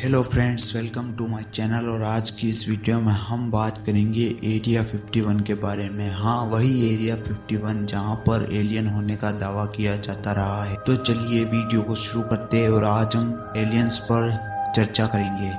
Hello friends, welcome to my channel. और आज की इस वीडियो में हम बात करेंगे एरिया 51 के बारे में। हाँ, वही एरिया 51 जहां पर एलियन होने का दावा किया जाता रहा है। तो चलिए वीडियो को शुरू करते हैं और आज हम एलियंस पर चर्चा करेंगे।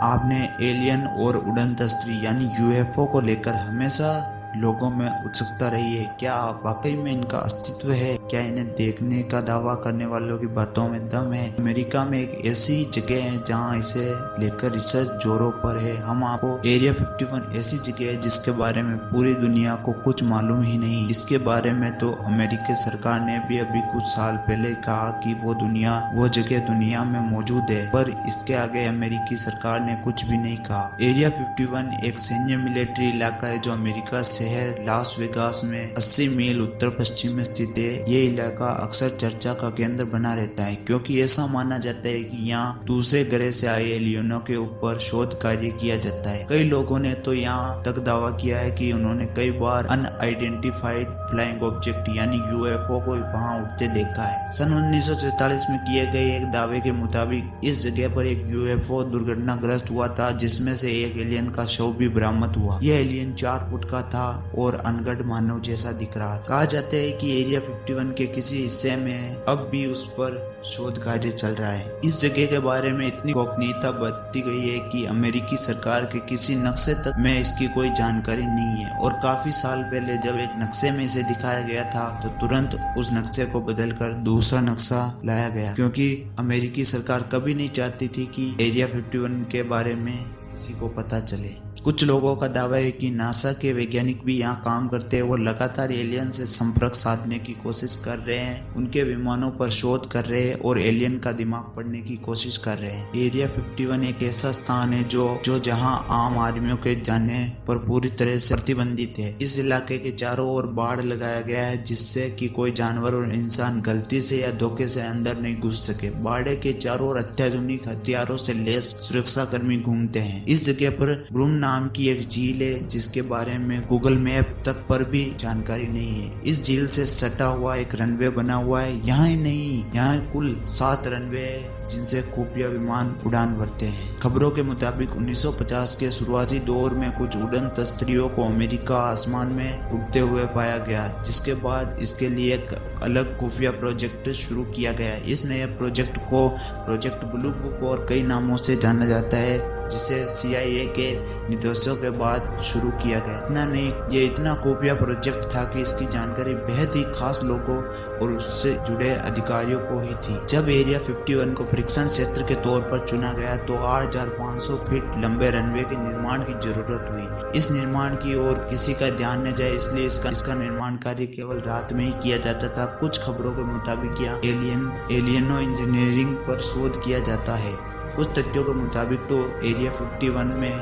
आपने एलियन और उड़न तस्त्री यानी यूएफओ को लेकर हमेशा लोगों में उत्सुकता रही है। क्या वाकई में इनका अस्तित्व है? क्या इन्हें देखने का दावा करने वालों की बातों में दम है? अमेरिका में एक ऐसी जगह है जहां इसे लेकर रिसर्च जोरों पर है। हम आपको एरिया 51 ऐसी जगह है जिसके बारे में पूरी दुनिया को कुछ मालूम ही नहीं। इसके बारे में तो अमेरिकी सरकार ने भी अभी कुछ साल पहले कहा कि वो जगह दुनिया में मौजूद है, पर इसके आगे अमेरिकी सरकार ने कुछ भी नहीं कहा। एरिया 51 एक सैन्य मिलिट्री इलाका है जो अमेरिका शहर लास वेगास में 80 मील उत्तर पश्चिम में स्थित है। ये इलाका अक्सर चर्चा का केंद्र बना रहता है क्योंकि ऐसा माना जाता है कि यहाँ दूसरे ग्रह से आए एलियनों के ऊपर शोध कार्य किया जाता है। कई लोगों ने तो यहाँ तक दावा किया है कि उन्होंने कई बार अनआइडेंटिफाइड फ्लाइंग ऑब्जेक्ट यानी यूएफओ को वहां उड़ते देखा है। सन 1947 में किए गए एक दावे के मुताबिक इस जगह पर एक यूएफओ दुर्घटनाग्रस्त हुआ था जिसमें से एक एलियन का शव भी बरामद हुआ। यह एलियन 4 फुट का था और अनगढ़ मानव जैसा दिख रहा था। कहा जाता है कि एरिया 51 के किसी हिस्से में अब भी उस पर शोध कार्य चल रहा है। इस जगह के बारे में इतनी गोपनीयता बरती गई है कि अमेरिकी सरकार के किसी नक्शे तक में इसकी कोई जानकारी नहीं है। और काफी साल पहले जब एक नक्शे में इसे दिखाया गया था तो तुरंत उस नक्शे को बदलकर दूसरा नक्शा लाया गया, क्योंकि अमेरिकी सरकार कभी नहीं चाहती थी कि एरिया 51 के बारे में किसी को पता चले। कुछ लोगों का दावा है कि नासा के वैज्ञानिक भी यहाँ काम करते हैं। वो लगातार एलियन से संपर्क साधने की कोशिश कर रहे हैं, उनके विमानों पर शोध कर रहे हैं और एलियन का दिमाग पढ़ने की कोशिश कर रहे हैं। एरिया 51 एक ऐसा स्थान है जो जहाँ आम आदमियों के जाने पर पूरी तरह से प्रतिबंधित है। इस इलाके के चारों ओर बाड़ लगाया गया है जिससे कि कोई जानवर और इंसान गलती से या धोखे से अंदर नहीं घुस सके। बाड़े के चारों ओर अत्याधुनिक हथियारों से लैस सुरक्षा कर्मी घूमते हैं। इस जगह पर ब्रूम नाम की एक झील है जिसके बारे में गूगल मैप तक पर भी जानकारी नहीं है। इस झील से सटा हुआ एक रनवे बना हुआ है। यहाँ ही नहीं, यहाँ कुल 7 रनवे है जिनसे खुफिया विमान उड़ान भरते हैं। खबरों के मुताबिक 1950 के शुरुआती दौर में कुछ उड़न तस्त्रियों को अमेरिका आसमान में उड़ते हुए पाया गया, जिसके बाद इसके लिए एक अलग खुफिया प्रोजेक्ट शुरू किया गया। इस नए प्रोजेक्ट को प्रोजेक्ट ब्लू बुक और कई नामों से जाना जाता है, जिसे CIA के निर्देशों के बाद शुरू किया गया। इतना नहीं, ये इतना खुफिया प्रोजेक्ट था कि इसकी जानकारी बेहद ही खास लोगों और उससे जुड़े अधिकारियों को ही थी। जब एरिया 51 को परीक्षण क्षेत्र के तौर पर चुना गया तो 8500 फीट लंबे रनवे के निर्माण की जरूरत हुई। इस निर्माण की ओर किसी का ध्यान न जाए इसलिए इसका निर्माण कार्य केवल रात में ही किया जाता था। कुछ खबरों के मुताबिक यहाँ एलियनो इंजीनियरिंग पर शोध किया जाता है। कुछ तथ्यों के मुताबिक तो एरिया 51 में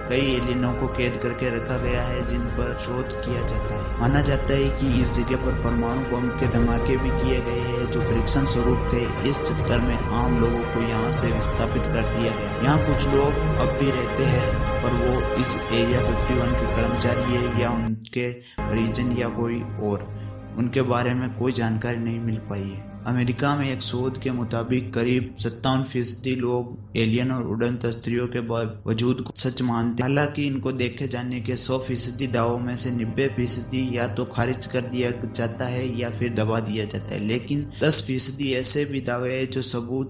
कई एलियनों को कैद करके रखा गया है जिन पर शोध किया जाता है। माना जाता है कि इस जगह पर परमाणु बम के धमाके भी किए गए हैं जो परीक्षण स्वरूप थे। इस चक्कर में आम लोगों को यहाँ से विस्थापित कर दिया गया। यहाँ कुछ लोग अब भी रहते हैं पर वो इस एरिया 51 के कर्मचारी है या उनके परिजन या कोई और, उनके बारे में कोई जानकारी नहीं मिल पाई है। अमेरिका में एक शोध के मुताबिक करीब 57% लोग एलियन और उड़न तस्त्रियों के वजूद को सच मानते हैं। हालांकि इनको देखे जाने के 100% दावों में से 90% या तो खारिज कर दिया जाता है या फिर दबा दिया जाता है, लेकिन 10% ऐसे भी दावे हैं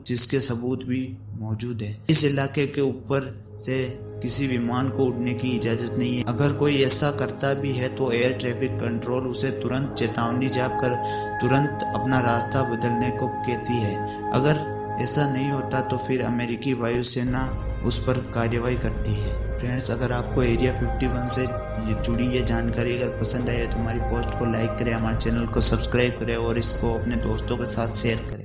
जिसके सबूत भी मौजूद है। इस इलाके के ऊपर से किसी विमान को उड़ने की इजाजत नहीं है। अगर कोई ऐसा करता भी है तो एयर ट्रैफिक कंट्रोल उसे तुरंत चेतावनी जाकर तुरंत अपना रास्ता बदलने को कहती है। अगर ऐसा नहीं होता तो फिर अमेरिकी वायुसेना उस पर कार्रवाई करती है। फ्रेंड्स, अगर आपको एरिया 51 से जुड़ी ये जानकारी अगर पसंद आए तो हमारी पोस्ट को लाइक करें, हमारे चैनल को सब्सक्राइब करें और इसको अपने दोस्तों के साथ शेयर करें।